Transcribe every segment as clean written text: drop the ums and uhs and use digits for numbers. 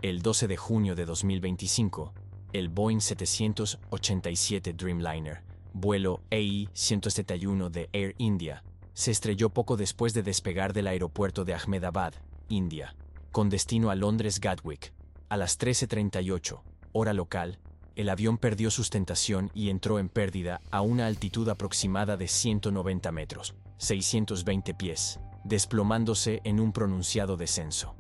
El 12 de junio de 2025, el Boeing 787 Dreamliner, vuelo AI-171 de Air India, se estrelló poco después de despegar del aeropuerto de Ahmedabad, India, con destino a Londres Gatwick. A las 13:38, hora local, el avión perdió sustentación y entró en pérdida a una altitud aproximada de 190 metros, 620 pies, desplomándose en un pronunciado descenso.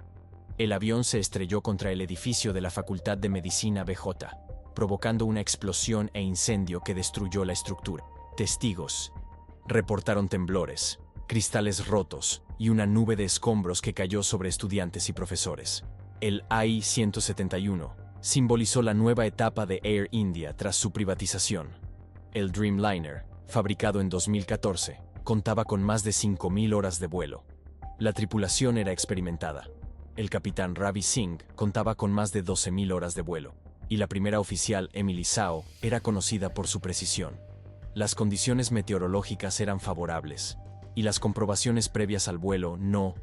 El avión se estrelló contra el edificio de la Facultad de Medicina BJ, provocando una explosión e incendio que destruyó la estructura. Testigos reportaron temblores, cristales rotos y una nube de escombros que cayó sobre estudiantes y profesores. El AI-171 simbolizó la nueva etapa de Air India tras su privatización. El Dreamliner, fabricado en 2014, contaba con más de 5.000 horas de vuelo. La tripulación era experimentada. El capitán Ravi Singh contaba con más de 12.000 horas de vuelo, y la primera oficial, Emily Sao, era conocida por su precisión. Las condiciones meteorológicas eran favorables, y las comprobaciones previas al vuelo no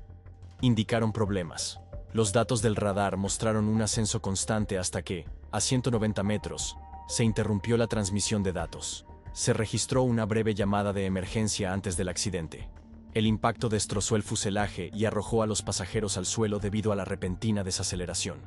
indicaron problemas. Los datos del radar mostraron un ascenso constante hasta que, a 190 metros, se interrumpió la transmisión de datos. Se registró una breve llamada de emergencia antes del accidente. El impacto destrozó el fuselaje y arrojó a los pasajeros al suelo debido a la repentina desaceleración.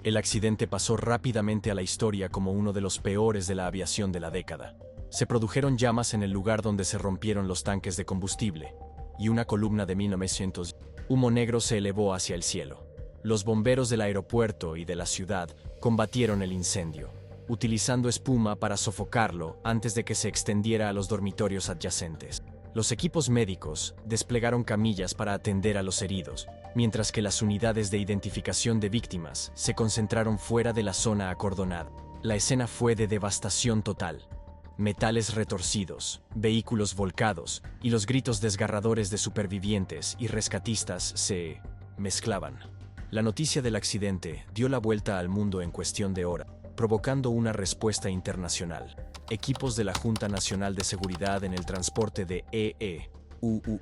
El accidente pasó rápidamente a la historia como uno de los peores de la aviación de la década. Se produjeron llamas en el lugar donde se rompieron los tanques de combustible, y una columna de 1900 humo negro se elevó hacia el cielo. Los bomberos del aeropuerto y de la ciudad combatieron el incendio, utilizando espuma para sofocarlo antes de que se extendiera a los dormitorios adyacentes. Los equipos médicos desplegaron camillas para atender a los heridos, mientras que las unidades de identificación de víctimas se concentraron fuera de la zona acordonada. La escena fue de devastación total. Metales retorcidos, vehículos volcados y los gritos desgarradores de supervivientes y rescatistas se mezclaban. La noticia del accidente dio la vuelta al mundo en cuestión de horas, provocando una respuesta internacional. Equipos de la Junta Nacional de Seguridad en el Transporte de EEUU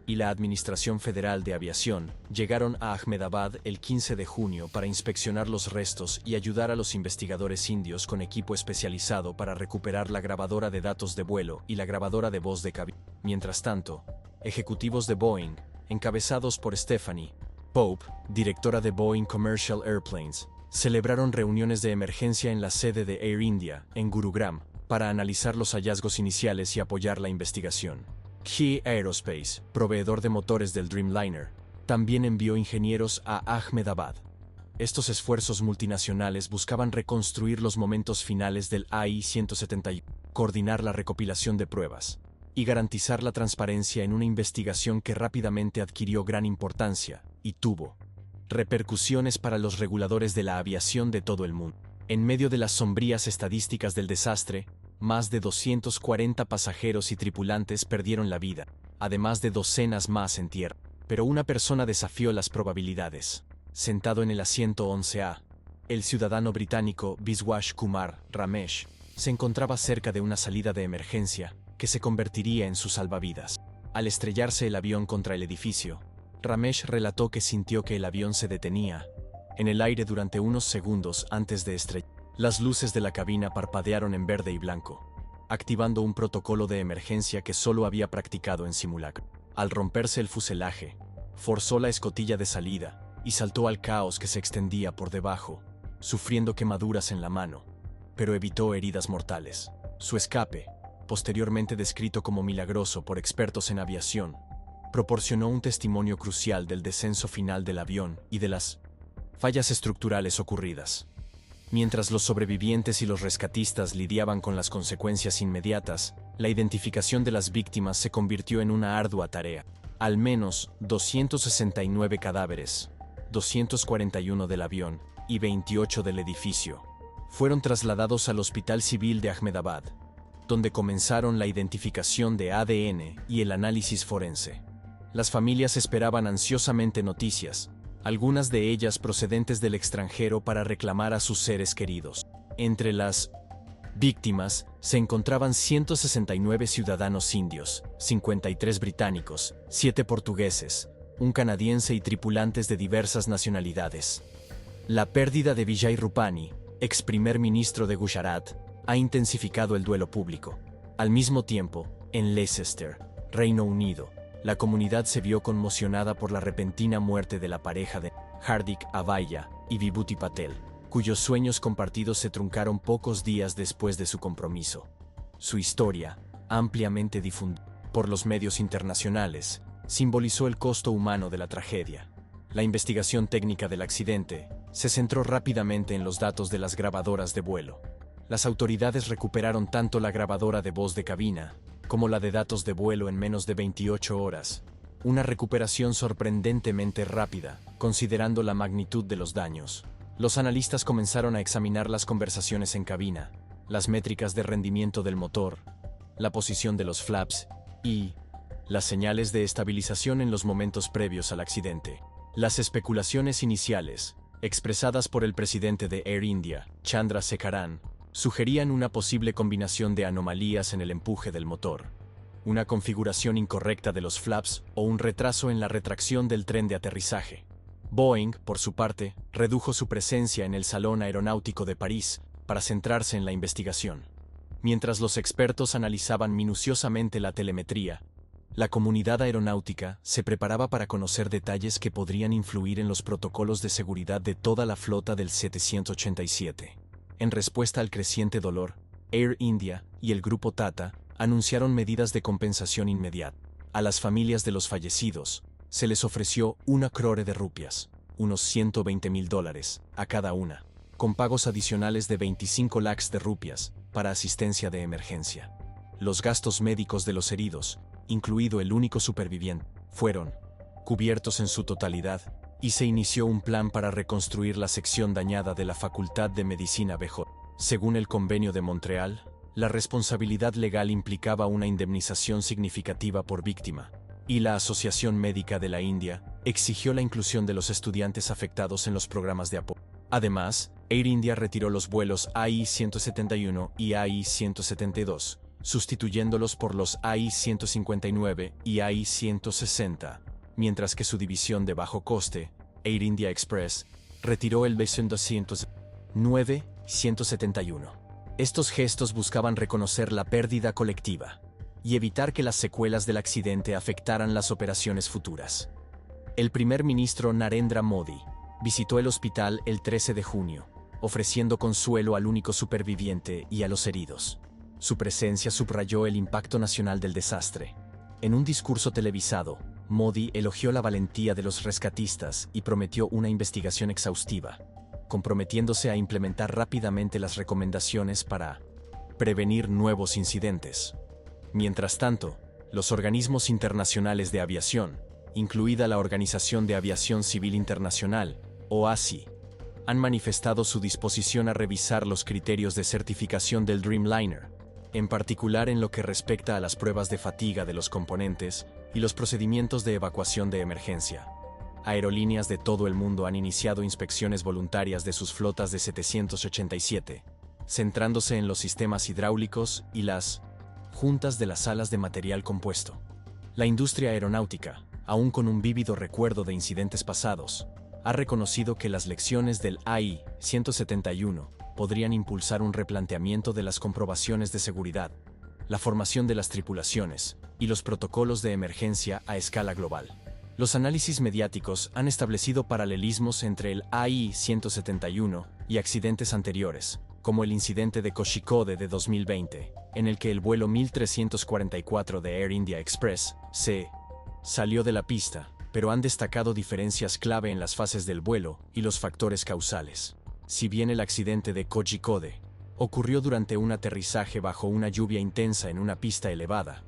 y la Administración Federal de Aviación llegaron a Ahmedabad el 15 de junio para inspeccionar los restos y ayudar a los investigadores indios con equipo especializado para recuperar la grabadora de datos de vuelo y la grabadora de voz de cabina. Mientras tanto, ejecutivos de Boeing, encabezados por Stephanie Pope, directora de Boeing Commercial Airplanes, celebraron reuniones de emergencia en la sede de Air India, en Gurugram, para analizar los hallazgos iniciales y apoyar la investigación. GE Aerospace, proveedor de motores del Dreamliner, también envió ingenieros a Ahmedabad. Estos esfuerzos multinacionales buscaban reconstruir los momentos finales del AI-171, coordinar la recopilación de pruebas y garantizar la transparencia en una investigación que rápidamente adquirió gran importancia y tuvo repercusiones para los reguladores de la aviación de todo el mundo. En medio de las sombrías estadísticas del desastre, más de 240 pasajeros y tripulantes perdieron la vida, además de docenas más en tierra. Pero una persona desafió las probabilidades. Sentado en el asiento 11A, el ciudadano británico Biswash Kumar Ramesh se encontraba cerca de una salida de emergencia que se convertiría en su salvavidas. Al estrellarse el avión contra el edificio, Ramesh relató que sintió que el avión se detenía en el aire durante unos segundos antes de estrellar. Las luces de la cabina parpadearon en verde y blanco, activando un protocolo de emergencia que solo había practicado en simulacro. Al romperse el fuselaje, forzó la escotilla de salida y saltó al caos que se extendía por debajo, sufriendo quemaduras en la mano, pero evitó heridas mortales. Su escape, posteriormente descrito como milagroso por expertos en aviación, proporcionó un testimonio crucial del descenso final del avión y de las fallas estructurales ocurridas. Mientras los sobrevivientes y los rescatistas lidiaban con las consecuencias inmediatas, la identificación de las víctimas se convirtió en una ardua tarea. Al menos 269 cadáveres, 241 del avión y 28 del edificio, fueron trasladados al Hospital Civil de Ahmedabad, donde comenzaron la identificación de ADN y el análisis forense. Las familias esperaban ansiosamente noticias, algunas de ellas procedentes del extranjero, para reclamar a sus seres queridos. Entre las víctimas se encontraban 169 ciudadanos indios, 53 británicos, 7 portugueses, un canadiense y tripulantes de diversas nacionalidades. La pérdida de Vijay Rupani, ex primer ministro de Gujarat, ha intensificado el duelo público. Al mismo tiempo, en Leicester, Reino Unido, la comunidad se vio conmocionada por la repentina muerte de la pareja de Hardik Avaya y Vibhuti Patel, cuyos sueños compartidos se truncaron pocos días después de su compromiso. Su historia, ampliamente difundida por los medios internacionales, simbolizó el costo humano de la tragedia. La investigación técnica del accidente se centró rápidamente en los datos de las grabadoras de vuelo. Las autoridades recuperaron tanto la grabadora de voz de cabina como la de datos de vuelo en menos de 28 horas, una recuperación sorprendentemente rápida, considerando la magnitud de los daños. Los analistas comenzaron a examinar las conversaciones en cabina, las métricas de rendimiento del motor, la posición de los flaps y las señales de estabilización en los momentos previos al accidente. Las especulaciones iniciales, expresadas por el presidente de Air India, Chandra Sekharan, sugerían una posible combinación de anomalías en el empuje del motor, una configuración incorrecta de los flaps o un retraso en la retracción del tren de aterrizaje. Boeing, por su parte, redujo su presencia en el Salón Aeronáutico de París para centrarse en la investigación. Mientras los expertos analizaban minuciosamente la telemetría, la comunidad aeronáutica se preparaba para conocer detalles que podrían influir en los protocolos de seguridad de toda la flota del 787. En respuesta al creciente dolor, Air India y el grupo Tata anunciaron medidas de compensación inmediata. A las familias de los fallecidos se les ofreció 1 crore de rupias, unos $120,000, a cada una, con pagos adicionales de 25 lakhs de rupias para asistencia de emergencia. Los gastos médicos de los heridos, incluido el único superviviente, fueron cubiertos en su totalidad, y se inició un plan para reconstruir la sección dañada de la Facultad de Medicina BJ. Según el Convenio de Montreal, la responsabilidad legal implicaba una indemnización significativa por víctima, y la Asociación Médica de la India exigió la inclusión de los estudiantes afectados en los programas de apoyo. Además, Air India retiró los vuelos AI-171 y AI-172, sustituyéndolos por los AI-159 y AI-160, mientras que su división de bajo coste, Air India Express, retiró el B-209 y 171. Estos gestos buscaban reconocer la pérdida colectiva y evitar que las secuelas del accidente afectaran las operaciones futuras. El primer ministro Narendra Modi visitó el hospital el 13 de junio, ofreciendo consuelo al único superviviente y a los heridos. Su presencia subrayó el impacto nacional del desastre. En un discurso televisado, Modi elogió la valentía de los rescatistas y prometió una investigación exhaustiva, comprometiéndose a implementar rápidamente las recomendaciones para prevenir nuevos incidentes. Mientras tanto, los organismos internacionales de aviación, incluida la Organización de Aviación Civil Internacional, OACI, han manifestado su disposición a revisar los criterios de certificación del Dreamliner, en particular en lo que respecta a las pruebas de fatiga de los componentes y los procedimientos de evacuación de emergencia. Aerolíneas de todo el mundo han iniciado inspecciones voluntarias de sus flotas de 787, centrándose en los sistemas hidráulicos y las juntas de las salas de material compuesto. La industria aeronáutica, aún con un vívido recuerdo de incidentes pasados, ha reconocido que las lecciones del AI-171 podrían impulsar un replanteamiento de las comprobaciones de seguridad, la formación de las tripulaciones y los protocolos de emergencia a escala global. Los análisis mediáticos han establecido paralelismos entre el AI-171 y accidentes anteriores, como el incidente de Kozhikode de 2020, en el que el vuelo 1344 de Air India Express se salió de la pista, pero han destacado diferencias clave en las fases del vuelo y los factores causales. Si bien el accidente de Kozhikode ocurrió durante un aterrizaje bajo una lluvia intensa en una pista elevada,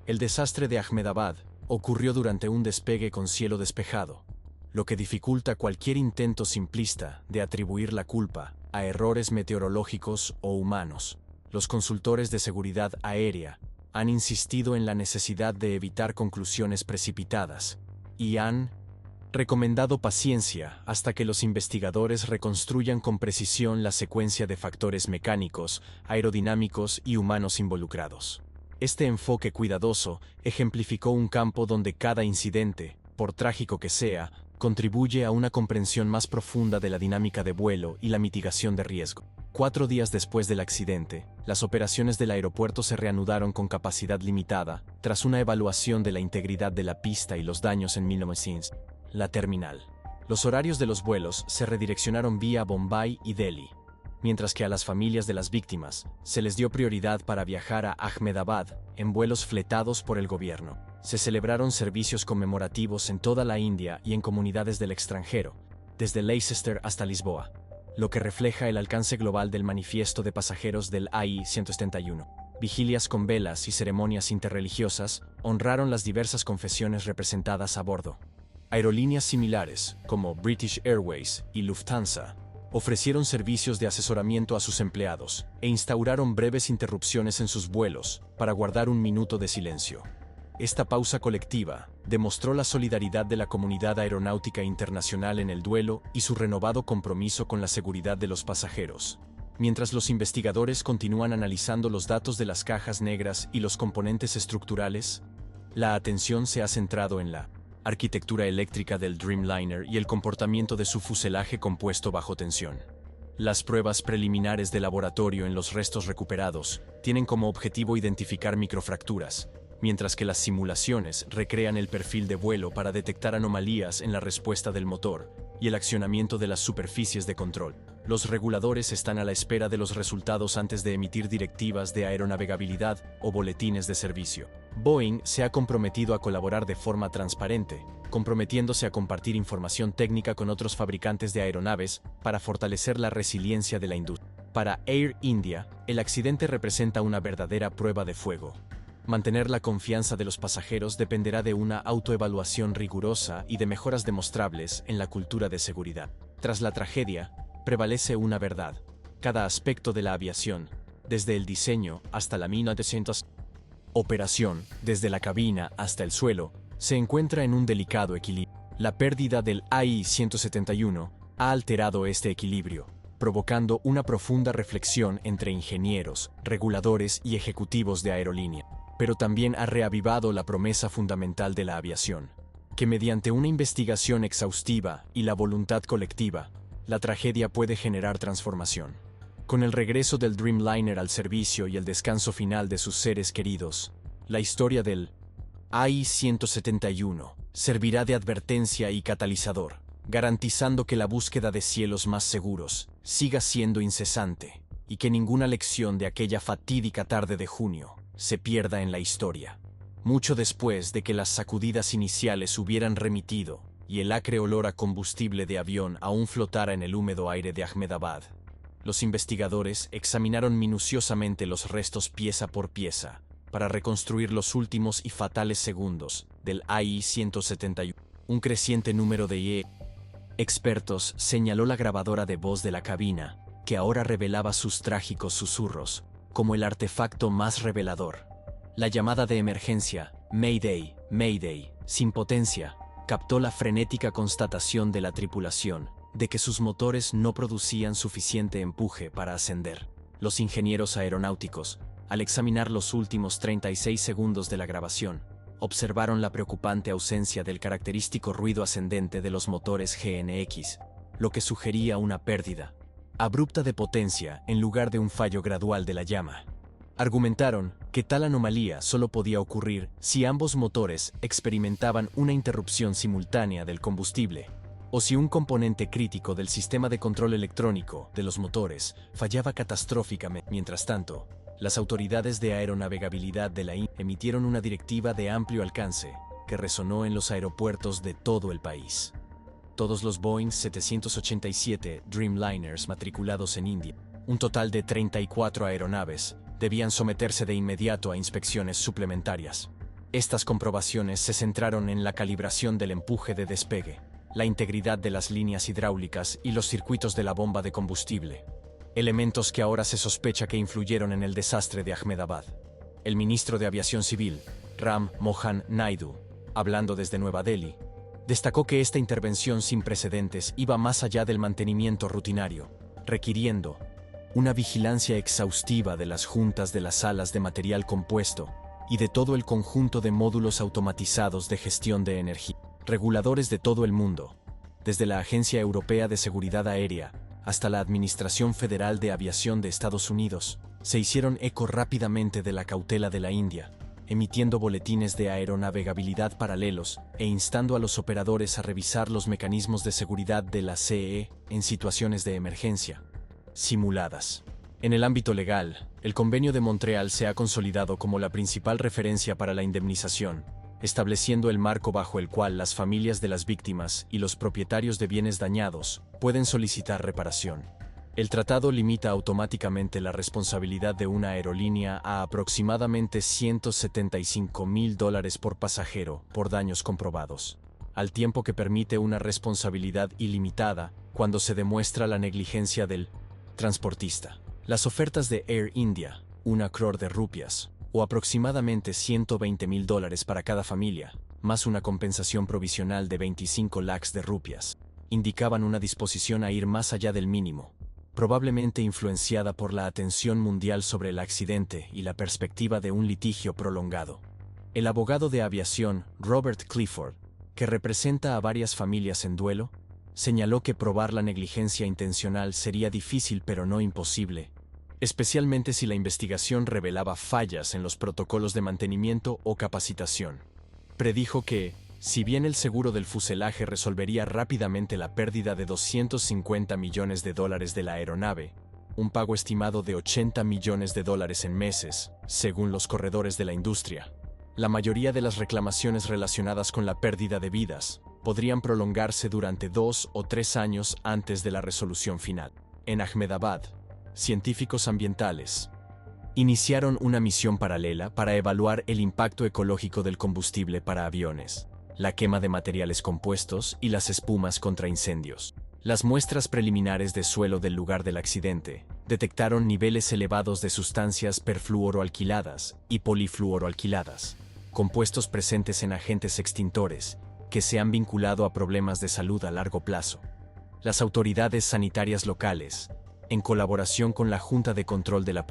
el desastre de Ahmedabad ocurrió durante un despegue con cielo despejado, lo que dificulta cualquier intento simplista de atribuir la culpa a errores meteorológicos o humanos. Los consultores de seguridad aérea han insistido en la necesidad de evitar conclusiones precipitadas y han recomendado paciencia hasta que los investigadores reconstruyan con precisión la secuencia de factores mecánicos, aerodinámicos y humanos involucrados. Este enfoque cuidadoso ejemplificó un campo donde cada incidente, por trágico que sea, contribuye a una comprensión más profunda de la dinámica de vuelo y la mitigación de riesgo. 4 días después del accidente, las operaciones del aeropuerto se reanudaron con capacidad limitada, tras una evaluación de la integridad de la pista y los daños en 1900. La terminal. Los horarios de los vuelos se redireccionaron vía Bombay y Delhi, mientras que a las familias de las víctimas se les dio prioridad para viajar a Ahmedabad en vuelos fletados por el gobierno. Se celebraron servicios conmemorativos en toda la India y en comunidades del extranjero, desde Leicester hasta Lisboa, lo que refleja el alcance global del manifiesto de pasajeros del AI-171. Vigilias con velas y ceremonias interreligiosas honraron las diversas confesiones representadas a bordo. Aerolíneas similares, como British Airways y Lufthansa, ofrecieron servicios de asesoramiento a sus empleados e instauraron breves interrupciones en sus vuelos para guardar un minuto de silencio. Esta pausa colectiva demostró la solidaridad de la comunidad aeronáutica internacional en el duelo y su renovado compromiso con la seguridad de los pasajeros. Mientras los investigadores continúan analizando los datos de las cajas negras y los componentes estructurales, la atención se ha centrado en la arquitectura eléctrica del Dreamliner y el comportamiento de su fuselaje compuesto bajo tensión. Las pruebas preliminares de laboratorio en los restos recuperados tienen como objetivo identificar microfracturas, mientras que las simulaciones recrean el perfil de vuelo para detectar anomalías en la respuesta del motor y el accionamiento de las superficies de control. Los reguladores están a la espera de los resultados antes de emitir directivas de aeronavegabilidad o boletines de servicio. Boeing se ha comprometido a colaborar de forma transparente, comprometiéndose a compartir información técnica con otros fabricantes de aeronaves para fortalecer la resiliencia de la industria. Para Air India, el accidente representa una verdadera prueba de fuego. Mantener la confianza de los pasajeros dependerá de una autoevaluación rigurosa y de mejoras demostrables en la cultura de seguridad. Tras la tragedia, prevalece una verdad. Cada aspecto de la aviación, desde el diseño hasta la 1900 operación, desde la cabina hasta el suelo, se encuentra en un delicado equilibrio. La pérdida del AI-171 ha alterado este equilibrio, provocando una profunda reflexión entre ingenieros, reguladores y ejecutivos de aerolínea. Pero también ha reavivado la promesa fundamental de la aviación, que mediante una investigación exhaustiva y la voluntad colectiva, la tragedia puede generar transformación. Con el regreso del Dreamliner al servicio y el descanso final de sus seres queridos, la historia del AI-171 servirá de advertencia y catalizador, garantizando que la búsqueda de cielos más seguros siga siendo incesante y que ninguna lección de aquella fatídica tarde de junio se pierda en la historia. Mucho después de que las sacudidas iniciales hubieran remitido y el acre olor a combustible de avión aún flotara en el húmedo aire de Ahmedabad, los investigadores examinaron minuciosamente los restos pieza por pieza para reconstruir los últimos y fatales segundos del AI-171. Un creciente número de expertos señaló la grabadora de voz de la cabina, que ahora revelaba sus trágicos susurros, como el artefacto más revelador. La llamada de emergencia, Mayday, Mayday, sin potencia, captó la frenética constatación de la tripulación de que sus motores no producían suficiente empuje para ascender. Los ingenieros aeronáuticos, al examinar los últimos 36 segundos de la grabación, observaron la preocupante ausencia del característico ruido ascendente de los motores GNX, lo que sugería una pérdida abrupta de potencia en lugar de un fallo gradual de la llama. Argumentaron que tal anomalía solo podía ocurrir si ambos motores experimentaban una interrupción simultánea del combustible, o si un componente crítico del sistema de control electrónico de los motores fallaba catastróficamente. Mientras tanto, las autoridades de aeronavegabilidad de la India emitieron una directiva de amplio alcance que resonó en los aeropuertos de todo el país. Todos los Boeing 787 Dreamliners matriculados en India, un total de 34 aeronaves, debían someterse de inmediato a inspecciones suplementarias. Estas comprobaciones se centraron en la calibración del empuje de despegue, la integridad de las líneas hidráulicas y los circuitos de la bomba de combustible, elementos que ahora se sospecha que influyeron en el desastre de Ahmedabad. El ministro de Aviación Civil, Ram Mohan Naidu, hablando desde Nueva Delhi, destacó que esta intervención sin precedentes iba más allá del mantenimiento rutinario, requiriendo una vigilancia exhaustiva de las juntas de las salas de material compuesto y de todo el conjunto de módulos automatizados de gestión de energía. Reguladores de todo el mundo desde la Agencia Europea de Seguridad Aérea hasta la Administración Federal de Aviación de Estados Unidos, se hicieron eco rápidamente de la cautela de la India, emitiendo boletines de aeronavegabilidad paralelos e instando a los operadores a revisar los mecanismos de seguridad de la CE en situaciones de emergencia simuladas. En el ámbito legal, el Convenio de Montreal se ha consolidado como la principal referencia para la indemnización, estableciendo el marco bajo el cual las familias de las víctimas y los propietarios de bienes dañados pueden solicitar reparación. El tratado limita automáticamente la responsabilidad de una aerolínea a aproximadamente $175,000 por pasajero por daños comprobados, al tiempo que permite una responsabilidad ilimitada cuando se demuestra la negligencia del transportista. Las ofertas de Air India, 1 crore de rupias, o aproximadamente $120,000 para cada familia, más una compensación provisional de 25 lakhs de rupias, indicaban una disposición a ir más allá del mínimo, probablemente influenciada por la atención mundial sobre el accidente y la perspectiva de un litigio prolongado. El abogado de aviación, Robert Clifford, que representa a varias familias en duelo, señaló que probar la negligencia intencional sería difícil pero no imposible, especialmente si la investigación revelaba fallas en los protocolos de mantenimiento o capacitación. Predijo que, si bien el seguro del fuselaje resolvería rápidamente la pérdida de $250 millones de la aeronave, un pago estimado de $80 millones en meses, según los corredores de la industria, la mayoría de las reclamaciones relacionadas con la pérdida de vidas podrían prolongarse durante 2 o 3 años antes de la resolución final. En Ahmedabad, científicos ambientales iniciaron una misión paralela para evaluar el impacto ecológico del combustible para aviones, la quema de materiales compuestos y las espumas contra incendios. Las muestras preliminares de suelo del lugar del accidente detectaron niveles elevados de sustancias perfluoroalquiladas y polifluoroalquiladas, compuestos presentes en agentes extintores que se han vinculado a problemas de salud a largo plazo. Las autoridades sanitarias locales, en colaboración con la Junta de Control de la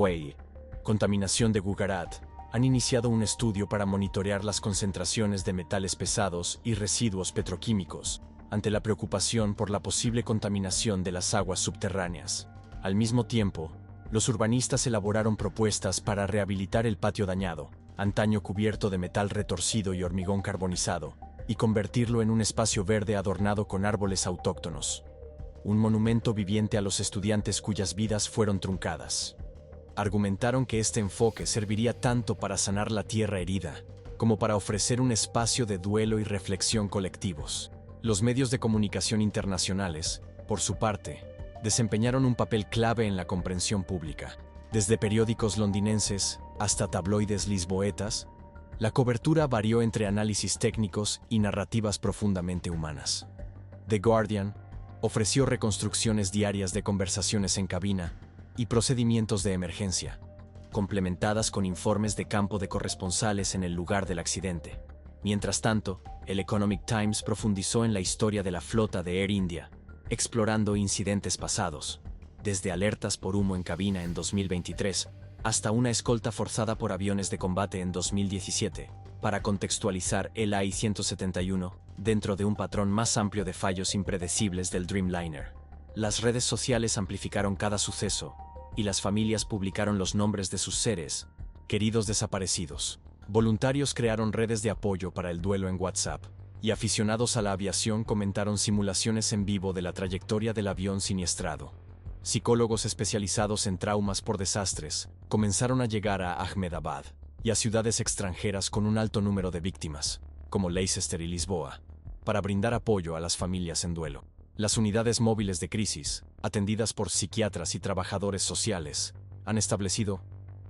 Contaminación de Gujarat, han iniciado un estudio para monitorear las concentraciones de metales pesados y residuos petroquímicos, ante la preocupación por la posible contaminación de las aguas subterráneas. Al mismo tiempo, los urbanistas elaboraron propuestas para rehabilitar el patio dañado, antaño cubierto de metal retorcido y hormigón carbonizado, y convertirlo en un espacio verde adornado con árboles autóctonos. Un monumento viviente a los estudiantes cuyas vidas fueron truncadas. Argumentaron que este enfoque serviría tanto para sanar la tierra herida, como para ofrecer un espacio de duelo y reflexión colectivos. Los medios de comunicación internacionales, por su parte, desempeñaron un papel clave en la comprensión pública. Desde periódicos londinenses hasta tabloides lisboetas, la cobertura varió entre análisis técnicos y narrativas profundamente humanas. The Guardian ofreció reconstrucciones diarias de conversaciones en cabina y procedimientos de emergencia, complementadas con informes de campo de corresponsales en el lugar del accidente. Mientras tanto, el Economic Times profundizó en la historia de la flota de Air India, explorando incidentes pasados, desde alertas por humo en cabina en 2023 hasta una escolta forzada por aviones de combate en 2017, para contextualizar el AI-171 dentro de un patrón más amplio de fallos impredecibles del Dreamliner. Las redes sociales amplificaron cada suceso, y las familias publicaron los nombres de sus seres queridos desaparecidos. Voluntarios crearon redes de apoyo para el duelo en WhatsApp, y aficionados a la aviación comentaron simulaciones en vivo de la trayectoria del avión siniestrado. Psicólogos especializados en traumas por desastres comenzaron a llegar a Ahmedabad y a ciudades extranjeras con un alto número de víctimas, como Leicester y Lisboa, para brindar apoyo a las familias en duelo. Las unidades móviles de crisis, atendidas por psiquiatras y trabajadores sociales, han establecido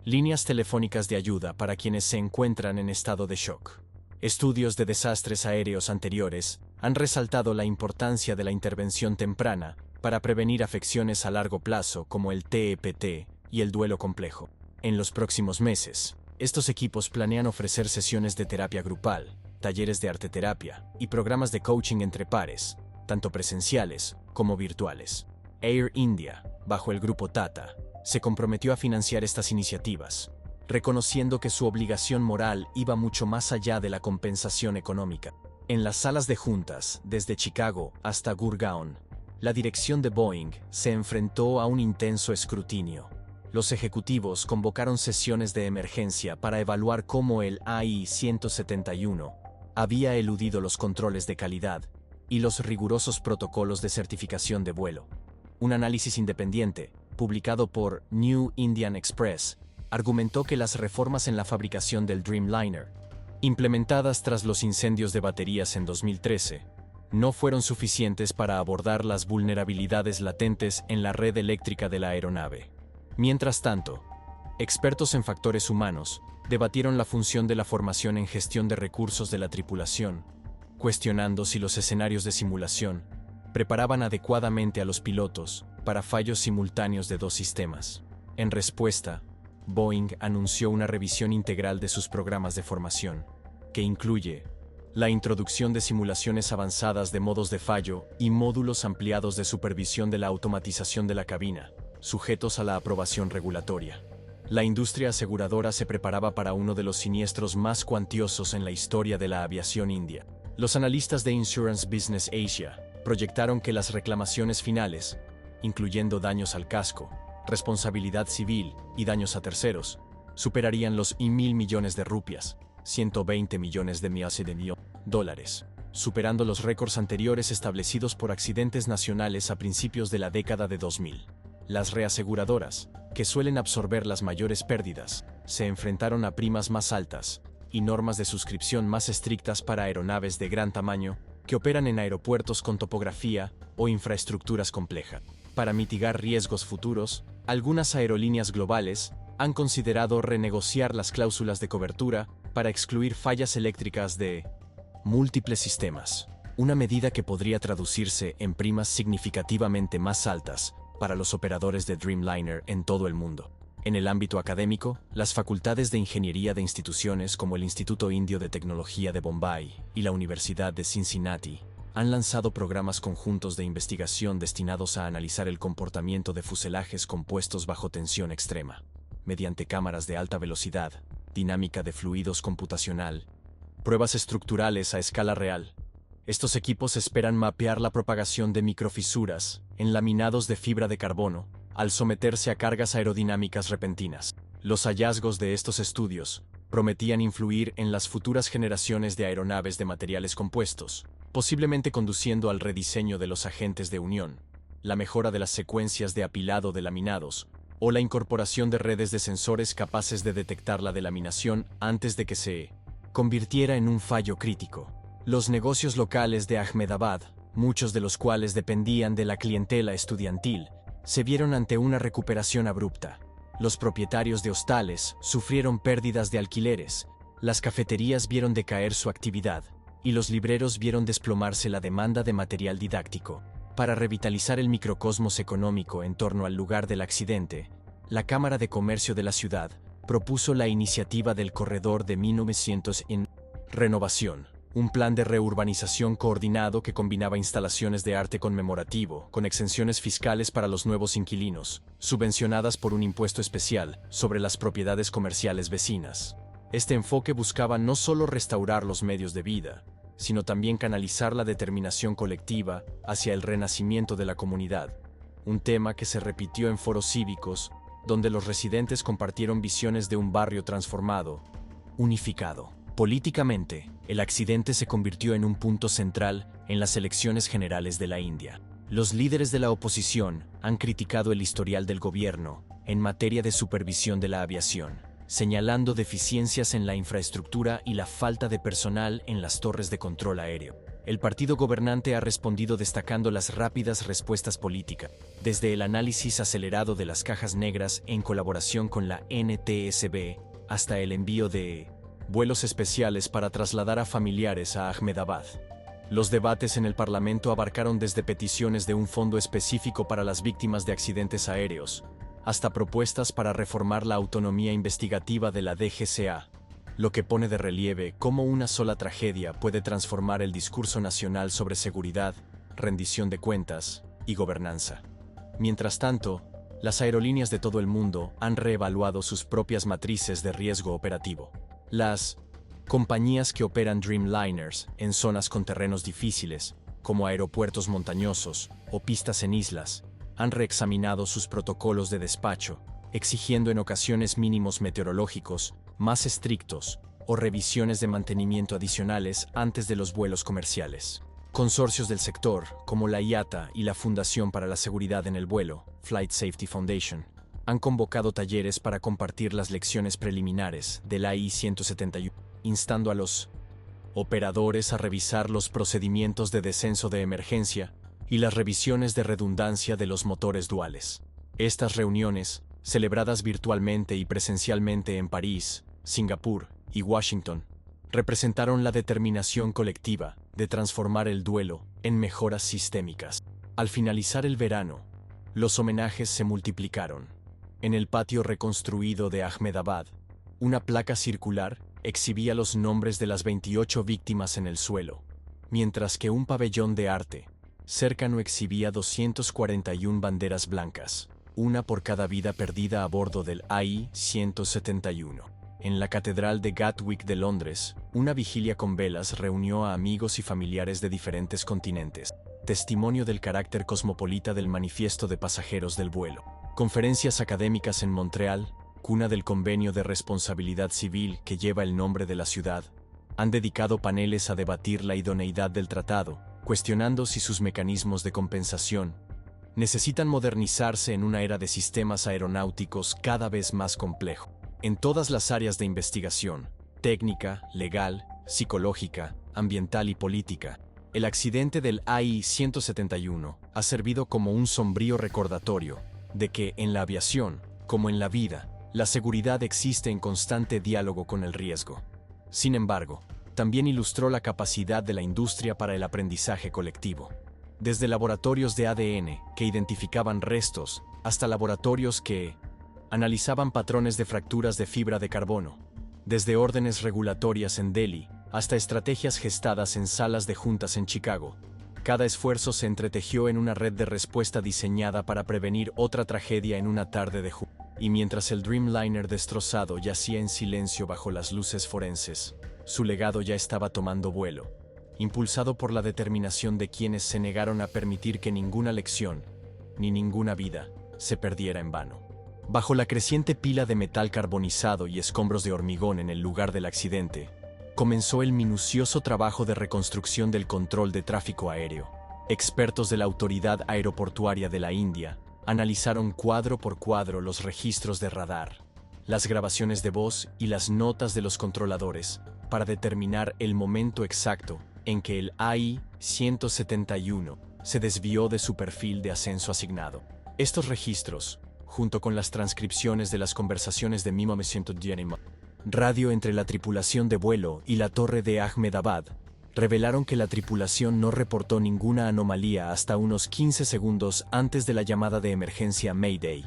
líneas telefónicas de ayuda para quienes se encuentran en estado de shock. Estudios de desastres aéreos anteriores han resaltado la importancia de la intervención temprana para prevenir afecciones a largo plazo como el TEPT y el duelo complejo. En los próximos meses, estos equipos planean ofrecer sesiones de terapia grupal, talleres de arteterapia y programas de coaching entre pares, tanto presenciales como virtuales. Air India, bajo el grupo Tata, se comprometió a financiar estas iniciativas, reconociendo que su obligación moral iba mucho más allá de la compensación económica. En las salas de juntas, desde Chicago hasta Gurgaon, la dirección de Boeing se enfrentó a un intenso escrutinio. Los ejecutivos convocaron sesiones de emergencia para evaluar cómo el AI-171 había eludido los controles de calidad y los rigurosos protocolos de certificación de vuelo. Un análisis independiente, publicado por New Indian Express, argumentó que las reformas en la fabricación del Dreamliner, implementadas tras los incendios de baterías en 2013, no fueron suficientes para abordar las vulnerabilidades latentes en la red eléctrica de la aeronave. Mientras tanto, expertos en factores humanos debatieron la función de la formación en gestión de recursos de la tripulación, cuestionando si los escenarios de simulación preparaban adecuadamente a los pilotos para fallos simultáneos de dos sistemas. En respuesta, Boeing anunció una revisión integral de sus programas de formación, que incluye la introducción de simulaciones avanzadas de modos de fallo y módulos ampliados de supervisión de la automatización de la cabina, sujetos a la aprobación regulatoria. La industria aseguradora se preparaba para uno de los siniestros más cuantiosos en la historia de la aviación india. Los analistas de Insurance Business Asia proyectaron que las reclamaciones finales, incluyendo daños al casco, responsabilidad civil y daños a terceros, superarían los 1.000 millones de rupias, 120 millones de dólares, superando los récords anteriores establecidos por accidentes nacionales a principios de la década de 2000. Las reaseguradoras, que suelen absorber las mayores pérdidas, se enfrentaron a primas más altas y normas de suscripción más estrictas para aeronaves de gran tamaño que operan en aeropuertos con topografía o infraestructuras complejas. Para mitigar riesgos futuros, algunas aerolíneas globales han considerado renegociar las cláusulas de cobertura para excluir fallas eléctricas de múltiples sistemas, una medida que podría traducirse en primas significativamente más altas para los operadores de Dreamliner en todo el mundo. En el ámbito académico, las facultades de ingeniería de instituciones como el Instituto Indio de Tecnología de Bombay y la Universidad de Cincinnati han lanzado programas conjuntos de investigación destinados a analizar el comportamiento de fuselajes compuestos bajo tensión extrema, mediante cámaras de alta velocidad, dinámica de fluidos computacional, pruebas estructurales a escala real. Estos equipos esperan mapear la propagación de microfisuras en laminados de fibra de carbono al someterse a cargas aerodinámicas repentinas. Los hallazgos de estos estudios prometían influir en las futuras generaciones de aeronaves de materiales compuestos, posiblemente conduciendo al rediseño de los agentes de unión, la mejora de las secuencias de apilado de laminados, o la incorporación de redes de sensores capaces de detectar la delaminación antes de que se convirtiera en un fallo crítico. Los negocios locales de Ahmedabad, muchos de los cuales dependían de la clientela estudiantil, se vieron ante una recuperación abrupta. Los propietarios de hostales sufrieron pérdidas de alquileres, las cafeterías vieron decaer su actividad, y los libreros vieron desplomarse la demanda de material didáctico. Para revitalizar el microcosmos económico en torno al lugar del accidente, la Cámara de Comercio de la ciudad propuso la iniciativa del Corredor de 1900 en Renovación, un plan de reurbanización coordinado que combinaba instalaciones de arte conmemorativo con exenciones fiscales para los nuevos inquilinos, subvencionadas por un impuesto especial sobre las propiedades comerciales vecinas. Este enfoque buscaba no solo restaurar los medios de vida, sino también canalizar la determinación colectiva hacia el renacimiento de la comunidad, un tema que se repitió en foros cívicos, donde los residentes compartieron visiones de un barrio transformado, unificado. Políticamente, el accidente se convirtió en un punto central en las elecciones generales de la India. Los líderes de la oposición han criticado el historial del gobierno en materia de supervisión de la aviación, señalando deficiencias en la infraestructura y la falta de personal en las torres de control aéreo. El partido gobernante ha respondido destacando las rápidas respuestas políticas, desde el análisis acelerado de las cajas negras en colaboración con la NTSB, hasta el envío de vuelos especiales para trasladar a familiares a Ahmedabad. Los debates en el Parlamento abarcaron desde peticiones de un fondo específico para las víctimas de accidentes aéreos, hasta propuestas para reformar la autonomía investigativa de la DGCA, lo que pone de relieve cómo una sola tragedia puede transformar el discurso nacional sobre seguridad, rendición de cuentas y gobernanza. Mientras tanto, las aerolíneas de todo el mundo han reevaluado sus propias matrices de riesgo operativo. Las Compañías que operan Dreamliners en zonas con terrenos difíciles, como aeropuertos montañosos o pistas en islas, han reexaminado sus protocolos de despacho, exigiendo en ocasiones mínimos meteorológicos más estrictos o revisiones de mantenimiento adicionales antes de los vuelos comerciales. Consorcios del sector, como la IATA y la Fundación para la Seguridad en el Vuelo, Flight Safety Foundation, han convocado talleres para compartir las lecciones preliminares de la AI-171, instando a los operadores a revisar los procedimientos de descenso de emergencia y las revisiones de redundancia de los motores duales. Estas reuniones, celebradas virtualmente y presencialmente en París, Singapur y Washington, representaron la determinación colectiva de transformar el duelo en mejoras sistémicas. Al finalizar el verano, los homenajes se multiplicaron. En el patio reconstruido de Ahmedabad, una placa circular exhibía los nombres de las 28 víctimas en el suelo, mientras que un pabellón de arte cercano exhibía 241 banderas blancas, una por cada vida perdida a bordo del AI-171. En la Catedral de Gatwick de Londres, una vigilia con velas reunió a amigos y familiares de diferentes continentes, testimonio del carácter cosmopolita del manifiesto de pasajeros del vuelo. Conferencias académicas en Montreal, cuna del Convenio de Responsabilidad Civil que lleva el nombre de la ciudad, han dedicado paneles a debatir la idoneidad del tratado, cuestionando si sus mecanismos de compensación necesitan modernizarse en una era de sistemas aeronáuticos cada vez más complejos. En todas las áreas de investigación, técnica, legal, psicológica, ambiental y política, el accidente del AI-171 ha servido como un sombrío recordatorio de que en la aviación, como en la vida, la seguridad existe en constante diálogo con el riesgo. Sin embargo, también ilustró la capacidad de la industria para el aprendizaje colectivo. Desde laboratorios de ADN que identificaban restos, hasta laboratorios que analizaban patrones de fracturas de fibra de carbono. Desde órdenes regulatorias en Delhi hasta estrategias gestadas en salas de juntas en Chicago, cada esfuerzo se entretejió en una red de respuesta diseñada para prevenir otra tragedia en una tarde de junio. Y mientras el Dreamliner destrozado yacía en silencio bajo las luces forenses, su legado ya estaba tomando vuelo, impulsado por la determinación de quienes se negaron a permitir que ninguna lección, ni ninguna vida, se perdiera en vano. Bajo la creciente pila de metal carbonizado y escombros de hormigón en el lugar del accidente, comenzó el minucioso trabajo de reconstrucción del control de tráfico aéreo. Expertos de la Autoridad Aeroportuaria de la India analizaron cuadro por cuadro los registros de radar, las grabaciones de voz y las notas de los controladores para determinar el momento exacto en que el AI-171 se desvió de su perfil de ascenso asignado. Estos registros, junto con las transcripciones de las conversaciones de Mimo radio entre la tripulación de vuelo y la torre de Ahmedabad, revelaron que la tripulación no reportó ninguna anomalía hasta unos 15 segundos antes de la llamada de emergencia Mayday.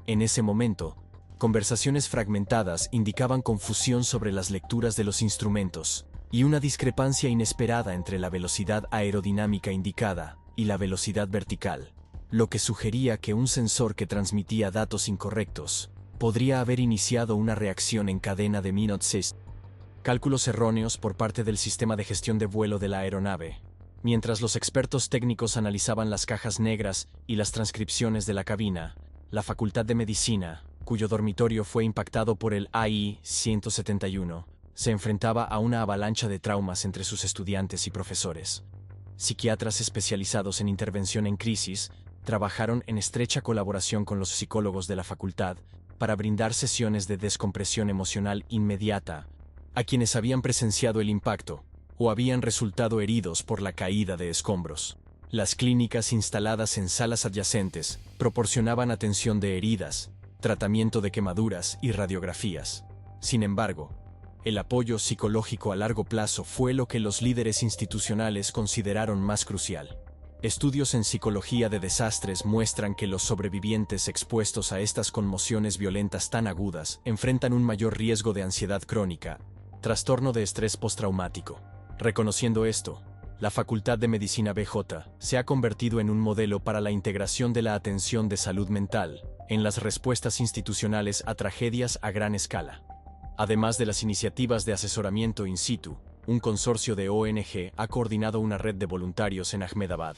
En ese momento, conversaciones fragmentadas indicaban confusión sobre las lecturas de los instrumentos y una discrepancia inesperada entre la velocidad aerodinámica indicada y la velocidad vertical, lo que sugería que un sensor que transmitía datos incorrectos podría haber iniciado una reacción en cadena de Minot 6. Cálculos erróneos por parte del sistema de gestión de vuelo de la aeronave. Mientras los expertos técnicos analizaban las cajas negras y las transcripciones de la cabina, la Facultad de Medicina, cuyo dormitorio fue impactado por el AI-171, se enfrentaba a una avalancha de traumas entre sus estudiantes y profesores. Psiquiatras especializados en intervención en crisis trabajaron en estrecha colaboración con los psicólogos de la facultad para brindar sesiones de descompresión emocional inmediata a quienes habían presenciado el impacto o habían resultado heridos por la caída de escombros. Las clínicas instaladas en salas adyacentes proporcionaban atención de heridas, tratamiento de quemaduras y radiografías. Sin embargo, el apoyo psicológico a largo plazo fue lo que los líderes institucionales consideraron más crucial. Estudios en psicología de desastres muestran que los sobrevivientes expuestos a estas conmociones violentas tan agudas enfrentan un mayor riesgo de ansiedad crónica, trastorno de estrés postraumático. Reconociendo esto, la Facultad de Medicina BJ se ha convertido en un modelo para la integración de la atención de salud mental en las respuestas institucionales a tragedias a gran escala. Además de las iniciativas de asesoramiento in situ, un consorcio de ONG ha coordinado una red de voluntarios en Ahmedabad.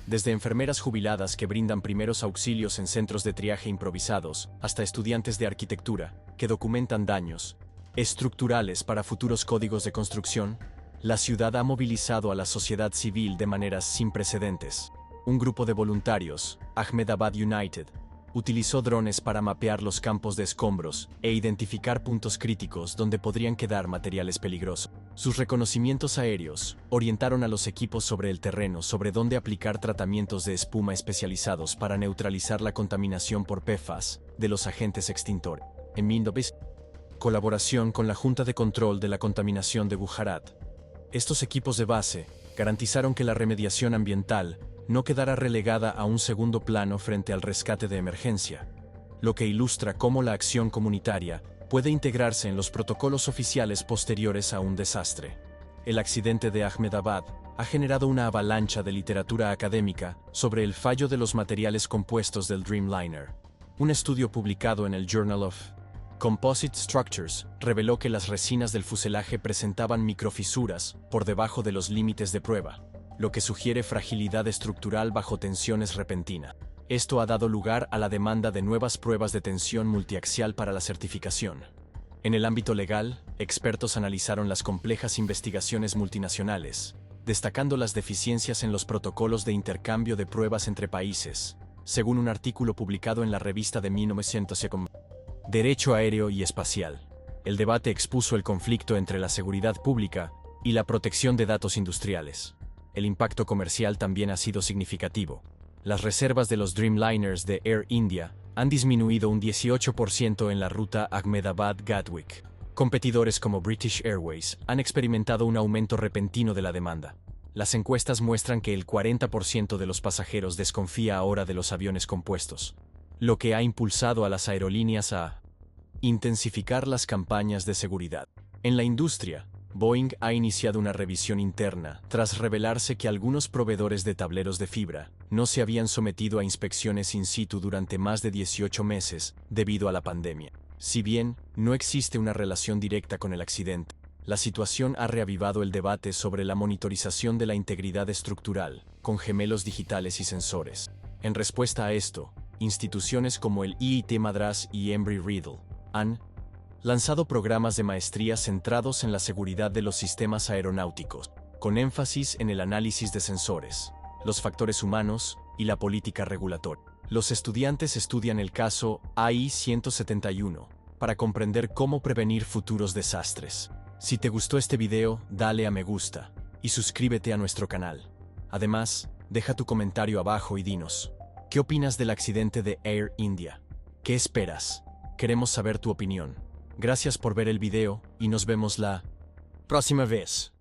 Desde enfermeras jubiladas que brindan primeros auxilios en centros de triaje improvisados, hasta estudiantes de arquitectura, que documentan daños estructurales para futuros códigos de construcción, la ciudad ha movilizado a la sociedad civil de maneras sin precedentes. Un grupo de voluntarios, Ahmedabad United, utilizó drones para mapear los campos de escombros e identificar puntos críticos donde podrían quedar materiales peligrosos. Sus reconocimientos aéreos orientaron a los equipos sobre el terreno sobre dónde aplicar tratamientos de espuma especializados para neutralizar la contaminación por PFAS de los agentes extintores. En colaboración con la Junta de Control de la Contaminación de Gujarat, estos equipos de base garantizaron que la remediación ambiental no quedara relegada a un segundo plano frente al rescate de emergencia, lo que ilustra cómo la acción comunitaria puede integrarse en los protocolos oficiales posteriores a un desastre. El accidente de Ahmedabad ha generado una avalancha de literatura académica sobre el fallo de los materiales compuestos del Dreamliner. Un estudio publicado en el Journal of Composite Structures reveló que las resinas del fuselaje presentaban microfisuras por debajo de los límites de prueba, lo que sugiere fragilidad estructural bajo tensiones repentinas. Esto ha dado lugar a la demanda de nuevas pruebas de tensión multiaxial para la certificación. En el ámbito legal, expertos analizaron las complejas investigaciones multinacionales, destacando las deficiencias en los protocolos de intercambio de pruebas entre países, según un artículo publicado en la revista de 1950. Derecho aéreo y espacial. El debate expuso el conflicto entre la seguridad pública y la protección de datos industriales. El impacto comercial también ha sido significativo. Las reservas de los Dreamliners de Air India han disminuido un 18% en la ruta Ahmedabad-Gatwick. Competidores como British Airways han experimentado un aumento repentino de la demanda. Las encuestas muestran que el 40% de los pasajeros desconfía ahora de los aviones compuestos, lo que ha impulsado a las aerolíneas a intensificar las campañas de seguridad. En la industria, Boeing ha iniciado una revisión interna tras revelarse que algunos proveedores de tableros de fibra no se habían sometido a inspecciones in situ durante más de 18 meses debido a la pandemia. Si bien no existe una relación directa con el accidente, la situación ha reavivado el debate sobre la monitorización de la integridad estructural con gemelos digitales y sensores. En respuesta a esto, instituciones como el IIT Madras y Embry-Riddle han lanzado programas de maestría centrados en la seguridad de los sistemas aeronáuticos, con énfasis en el análisis de sensores, los factores humanos y la política regulatoria. Los estudiantes estudian el caso AI-171 para comprender cómo prevenir futuros desastres. Si te gustó este video, dale a me gusta y suscríbete a nuestro canal. Además, deja tu comentario abajo y dinos, ¿qué opinas del accidente de Air India? ¿Qué esperas? Queremos saber tu opinión. Gracias por ver el video y nos vemos la próxima vez.